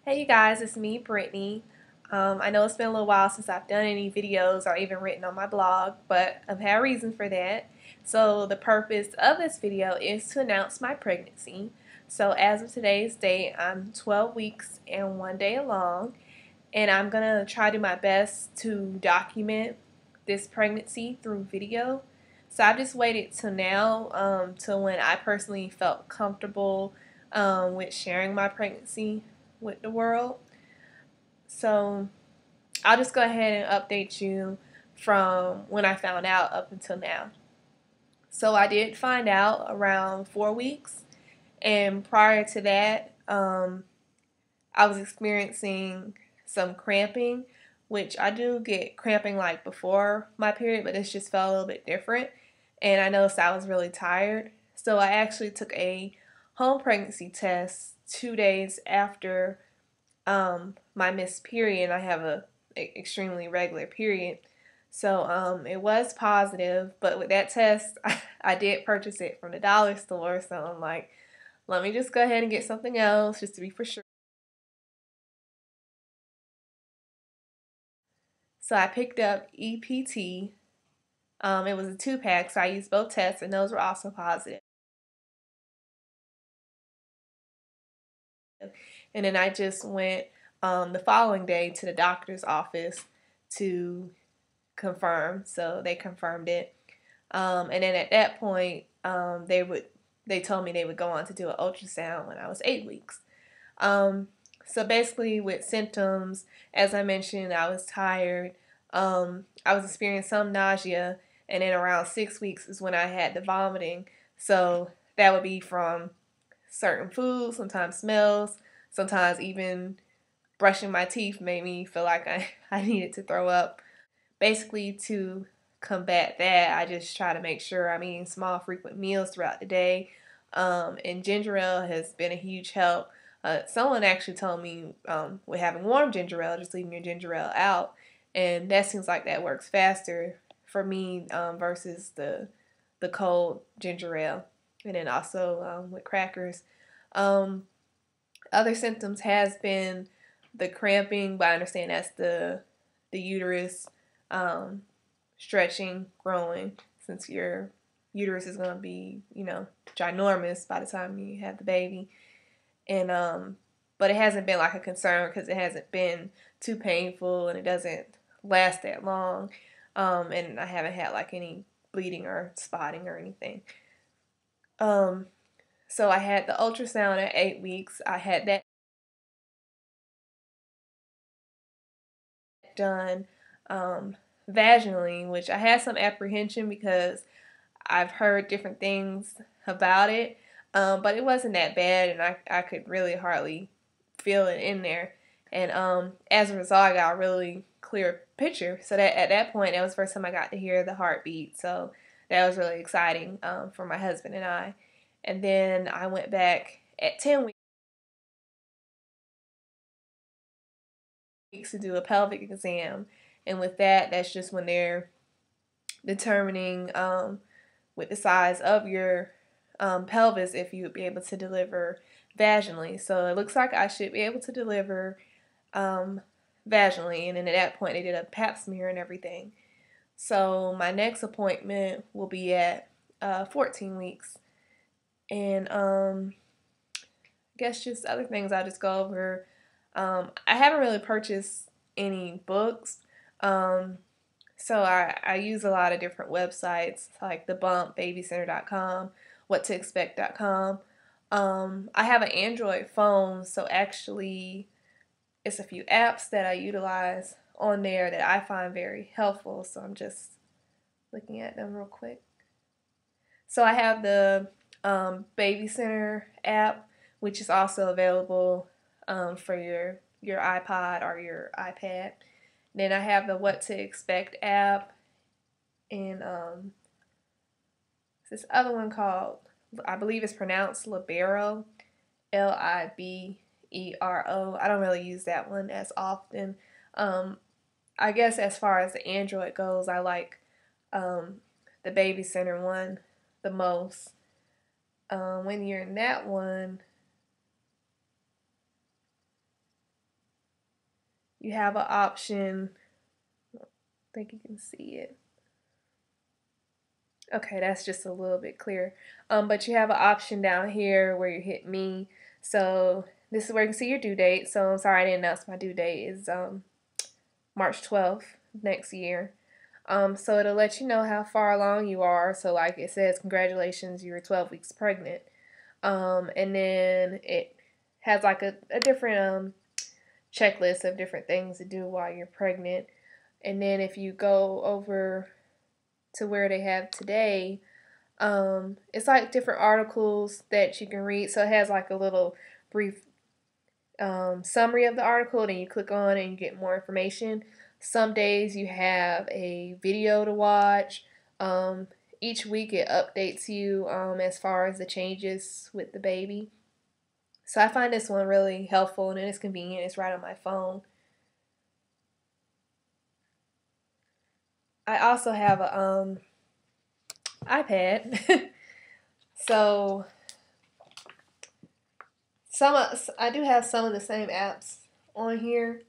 Hey you guys, it's me, Brittany. I know it's been a little while since I've done any videos or even written on my blog, but I've had a reason for that. So the purpose of this video is to announce my pregnancy. So as of today's date, I'm 12 weeks and 1 day along, and I'm going to try to do my best to document this pregnancy through video. So I've just waited till now, till when I personally felt comfortable with sharing my pregnancy with the world. So I'll just go ahead and update you from when I found out up until now. So I did find out around 4 weeks, and prior to that, I was experiencing some cramping, which I do get cramping like before my period, but it's just felt a little bit different. And I noticed I was really tired. So I actually took a home pregnancy test 2 days after my missed period. I have a extremely regular period. So it was positive, but with that test, I did purchase it from the dollar store. So I'm like, let me just go ahead and get something else just to be for sure. So I picked up EPT. It was a 2-pack, so I used both tests, and those were also positive. And then I just went the following day to the doctor's office to confirm. So they confirmed it. And then at that point, they told me they would go on to do an ultrasound when I was 8 weeks. Um, so basically, with symptoms, as I mentioned, I was tired. I was experiencing some nausea, and then around 6 weeks is when I had the vomiting. So that would be from certain foods, sometimes smells, sometimes even brushing my teeth made me feel like I needed to throw up. Basically, to combat that, I just try to make sure I'm eating small, frequent meals throughout the day. And ginger ale has been a huge help. Someone actually told me with having warm ginger ale, just leaving your ginger ale out, and that seems like that works faster for me versus the cold ginger ale. And then also with crackers. Um, Other symptoms has been the cramping, but I understand that's the uterus um, stretching, growing, since your uterus is going to be, ginormous by the time you have the baby. And but it hasn't been like a concern because it hasn't been too painful and it doesn't last that long. And I haven't had like any bleeding or spotting or anything. Um, so I had the ultrasound at 8 weeks. I had that done vaginally, which I had some apprehension because I've heard different things about it, but it wasn't that bad, and I could really hardly feel it in there. And as a result, I got a really clear picture. So that at that point, that was the first time I got to hear the heartbeat. So that was really exciting for my husband and I. And then I went back at 10 weeks to do a pelvic exam. And with that, that's just when they're determining with the size of your pelvis if you would be able to deliver vaginally. So it looks like I should be able to deliver um, vaginally, and then at that point they did a pap smear and everything. So my next appointment will be at 14 weeks, and I guess just other things I just go over. I haven't really purchased any books. Um, so I use a lot of different websites like The Bump, babycenter.com, whattoexpect.com. I have an Android phone, so actually it's a few apps that I utilize on there that I find very helpful. So I'm just looking at them real quick. So I have the Baby Center app, which is also available for your iPod or your iPad. Then I have the What to Expect app, and this other one called, I believe it's pronounced Libero, Libero. I don't really use that one as often. Um, I guess as far as the Android goes, I like um, the Baby Center one the most. When you're in that one, you have an option. I think you can see it. Okay, that's just a little bit clearer. But you have an option down here where you hit me. So this is where you can see your due date. So I'm sorry I didn't announce my due date is March 12th next year. So it'll let you know how far along you are. So like it says, congratulations, you're 12 weeks pregnant. And then it has like a different checklist of different things to do while you're pregnant. And then if you go over to where they have today, it's like different articles that you can read. So it has like a little brief summary of the article, then you click on it and you get more information. Some days you have a video to watch. Each week it updates you as far as the changes with the baby. So I find this one really helpful and it's convenient. It's right on my phone. I also have a iPad. So I do have some of the same apps on here.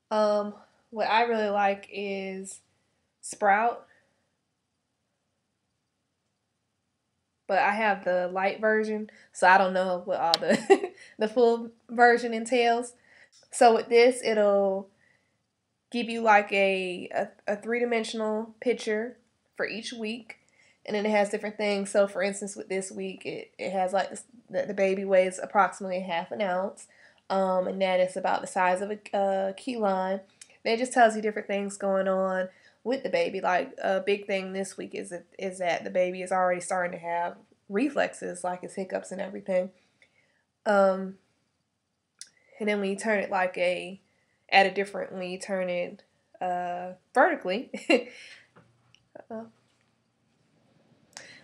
What I really like is Sprout, but I have the light version, so I don't know what all the the full version entails. So with this, it'll give you like a three-dimensional picture for each week, and then it has different things. So for instance, with this week, it has like the baby weighs approximately half an ounce, and that is about the size of a key lime. It just tells you different things going on with the baby. Like a big thing this week is that the baby is already starting to have reflexes, like its hiccups and everything. And then when you turn it when you turn it vertically,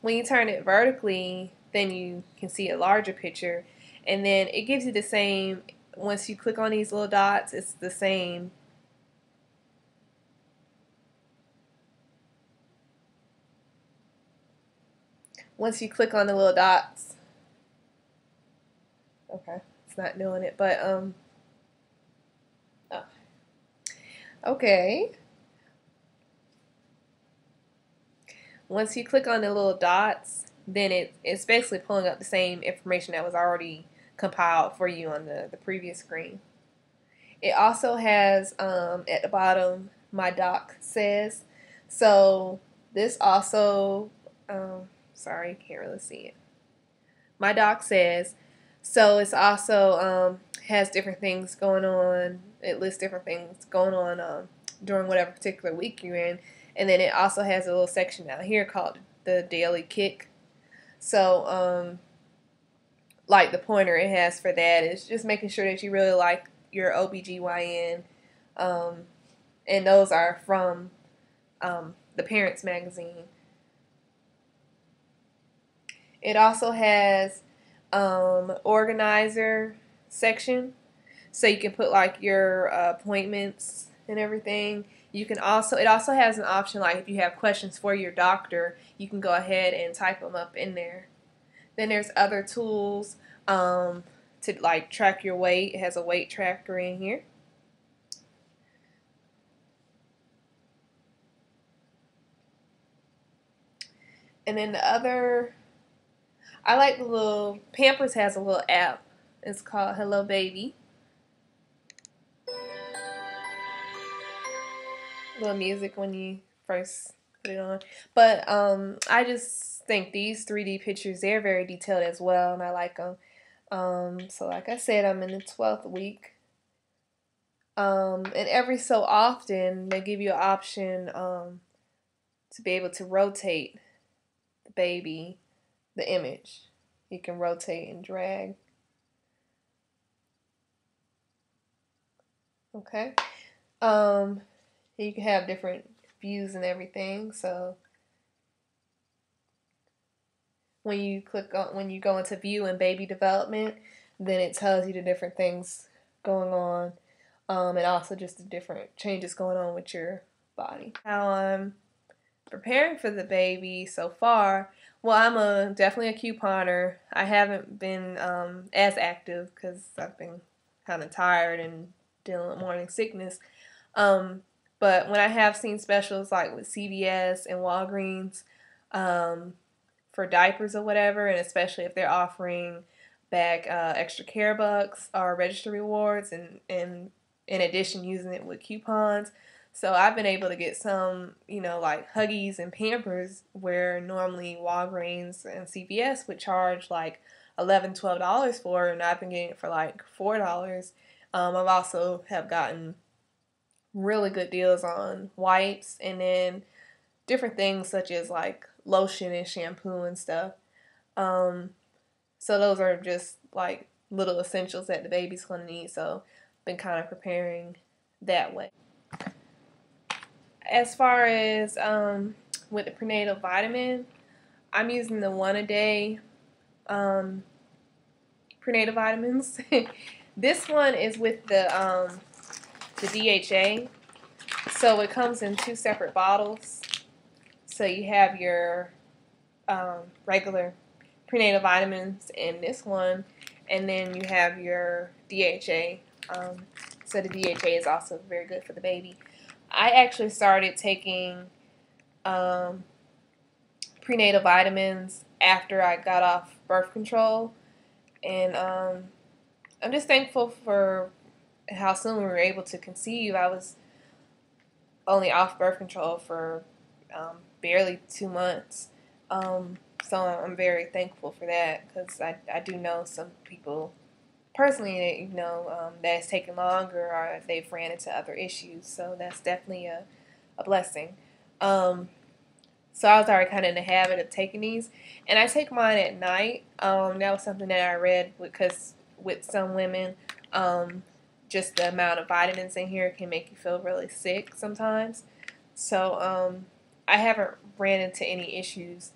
when you turn it vertically, then you can see a larger picture, and then it gives you the same. Once you click on these little dots, it's the same. Once you click on the little dots, okay, it's not doing it, but oh. Okay. Once you click on the little dots, then it's basically pulling up the same information that was already compiled for you on the previous screen. It also has at the bottom, my doc says. So this also, sorry, can't really see it. My doc says. So it's also has different things going on. It lists different things going on during whatever particular week you're in. And then it also has a little section down here called the Daily Kick. So, like the pointer it has for that is just making sure that you really like your OBGYN. And those are from the Parents Magazine. It also has organizer section, so you can put like your appointments and everything. You can also, it also has an option like if you have questions for your doctor, you can go ahead and type them up in there. Then there's other tools to like track your weight. It has a weight tracker in here. And then the other, I like the little, Pampers has a little app. It's called Hello Baby. Little music when you first put it on. But I just think these 3D pictures, they're very detailed as well, and I like them. So like I said, I'm in the 12th week. And every so often, they give you an option to be able to rotate the baby, the image. You can rotate and drag. Okay. You can have different views and everything. So when you go into view and baby development, then it tells you the different things going on, and also just the different changes going on with your body. How I'm preparing for the baby so far. Well, I'm definitely a couponer. I haven't been as active because I've been kind of tired and dealing with morning sickness. But when I have seen specials like with CVS and Walgreens for diapers or whatever, and especially if they're offering back extra care bucks or register rewards, and in addition using it with coupons. So I've been able to get some, like Huggies and Pampers, where normally Walgreens and CVS would charge like $11, $12 for, and I've been getting it for like $4. I've also have gotten really good deals on wipes, and then different things such as like lotion and shampoo and stuff. So those are just like little essentials that the baby's gonna need. So been kind of preparing that way. As far as with the prenatal vitamin, I'm using the one a day prenatal vitamins. This one is with the DHA. So it comes in 2 separate bottles. So you have your regular prenatal vitamins in this one, and then you have your DHA. So the DHA is also very good for the baby. I actually started taking prenatal vitamins after I got off birth control, and I'm just thankful for how soon we were able to conceive. I was only off birth control for barely 2 months. So I'm very thankful for that, because I do know some people personally that that it's taken longer, or if they've ran into other issues. So that's definitely a blessing. So I was already kind of in the habit of taking these, and I take mine at night. That was something that I read, because with some women, just the amount of vitamins in here can make you feel really sick sometimes. So I haven't ran into any issues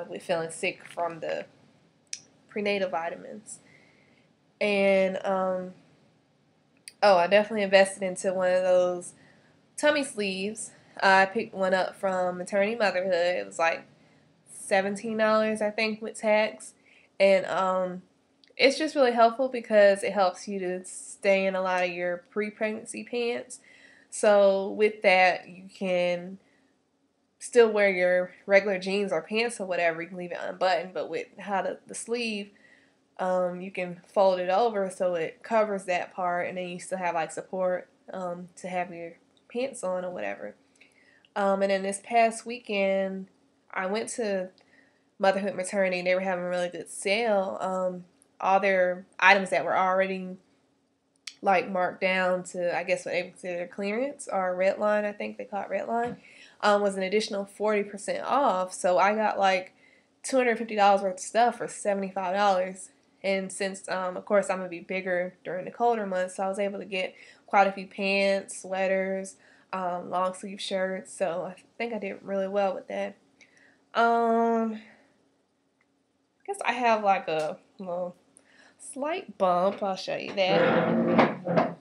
with feeling sick from the prenatal vitamins. And I definitely invested into one of those tummy sleeves. I picked one up from Maternity Motherhood. It was like $17, I think, with tax. And it's just really helpful because it helps you to stay in a lot of your pre-pregnancy pants. So with that, you can still wear your regular jeans or pants or whatever. You can leave it unbuttoned, but with how the sleeve, you can fold it over so it covers that part, and then you still have like support to have your pants on or whatever. And then this past weekend, I went to Motherhood Maternity, and they were having a really good sale. All their items that were already like marked down to, I guess, what they consider clearance or red line, I think they call it red line, was an additional 40% off. So I got like $250 worth of stuff for $75. And since, of course, I'm going to be bigger during the colder months, so I was able to get quite a few pants, sweaters, long sleeve shirts. So I think I did really well with that. I guess I have like a little slight bump. I'll show you that.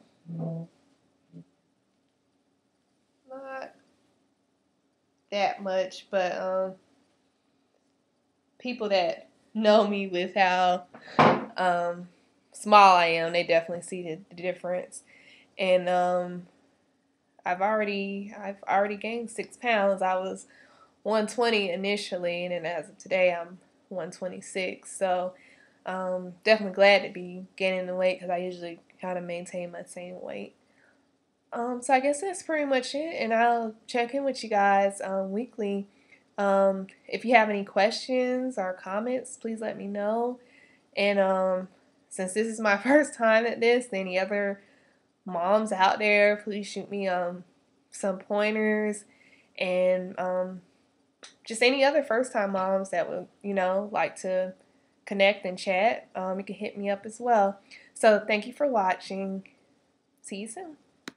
Not that much, but people that know me with how small I am, they definitely see the difference. And I've already gained 6 pounds. I was 120 initially, and then as of today, I'm 126. So definitely glad to be gaining the weight, because I usually kind of maintain my same weight. So I guess that's pretty much it, and I'll check in with you guys weekly. If you have any questions or comments, please let me know. And since this is my first time at this, any other moms out there, please shoot me some pointers, and just any other first time moms that would like to connect and chat. You can hit me up as well. So thank you for watching. See you soon.